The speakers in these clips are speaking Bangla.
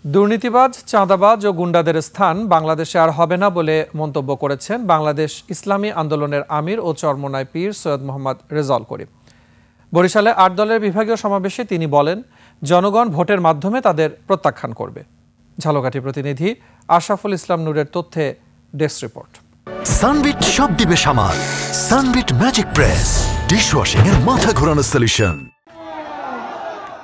দুর্নীতিবাজ, চাঁদাবাজ ও গুন্ডাদের স্থান বাংলাদেশে আর হবে না বলে মন্তব্য করেছেন বাংলাদেশ ইসলামী আন্দোলনের আমির ও চরমোনাই পীর সৈয়দ মোহাম্মদ রেজাউল করিম। বরিশালে ৮ দলের বিভাগীয় সমাবেশে তিনি বলেন, জনগণ ভোটের মাধ্যমে তাদের প্রত্যাখ্যান করবে। ঝালকাঠি প্রতিনিধি আশরাফুল ইসলাম নূরের তথ্যে ডেস্ক রিপোর্ট। সানবিট সব দিবে সামাল। সানবিট ম্যাজিক প্রেস ডিশওয়াশিং এর মাথা ঘোরানো সলিউশন।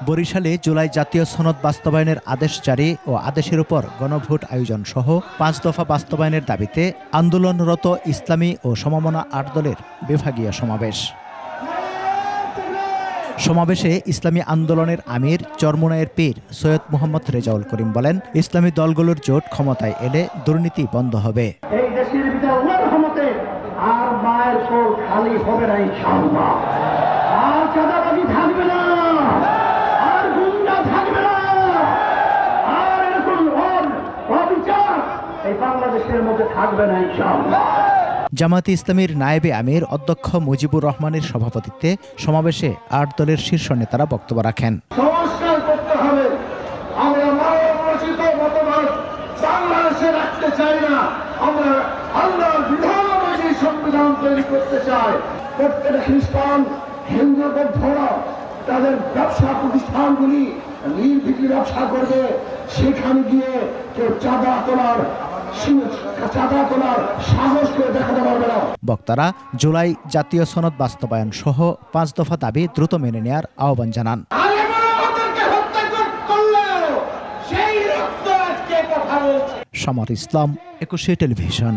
বরিশালে জুলাই জাতীয় সনদ বাস্তবায়নের আদেশ জারি ও আদেশের উপর গণভোট আয়োজন সহ ৫ দফা বাস্তবায়নের দাবিতে আন্দোলনরত ইসলামী ও সমমনা ৮ দলের বিভাগীয় সমাবেশে ইসলামী আন্দোলনের আমির চরমোনাইয়ের পীর সৈয়দ মোহাম্মদ রেজাউল করিম বলেন, ইসলামী দলগুলোর জোট ক্ষমতায় এলে দুর্নীতি বন্ধ হবে। এই দেশের ভিতরে আল্লাহর রহমতে আর মায়ের কোল খালি হবে না ইনশাআল্লাহ। আর চাঁদাবাজি থাকবে না, আর গুন্ডা থাকবে না, আর এরকম অবিচার এই বাংলাদেশের মধ্যে থাকবে না ইনশাআল্লাহ। জামায়াতে ইসলামীর নায়েবে আমির অধ্যক্ষ মুজিবুর রহমানের সভাপতিত্বে সমাবেশে ৮ দলের শীর্ষ নেতারা বক্তব্য রাখেন। সংস্কার করতে হবে। আমরা মানবরচিত মতবাদ বাংলাদেশে রাখতে চাই না। আমরা আল্লাহর বিধান অনুযায়ী সংবিধান তৈরি করতে চাই। প্রত্যেকটা খ্রিস্টান, হিন্দু, বৌদ্ধরা তাদের ব্যবসা প্রতিষ্ঠানগুলি নির্ভীতি ব্যবসা করবে। সেখানে গিয়ে কেউ চাঁদা তোলার সাহস করে দেখাতে পারবে না। বক্তারা জুলাই জাতীয় সনদ বাস্তবায়ন সহ ৫ দফা দাবি দ্রুত মেনে নেয়ার আহ্বান জানান। সমর ইসলাম, ২১ টেলিভিশন।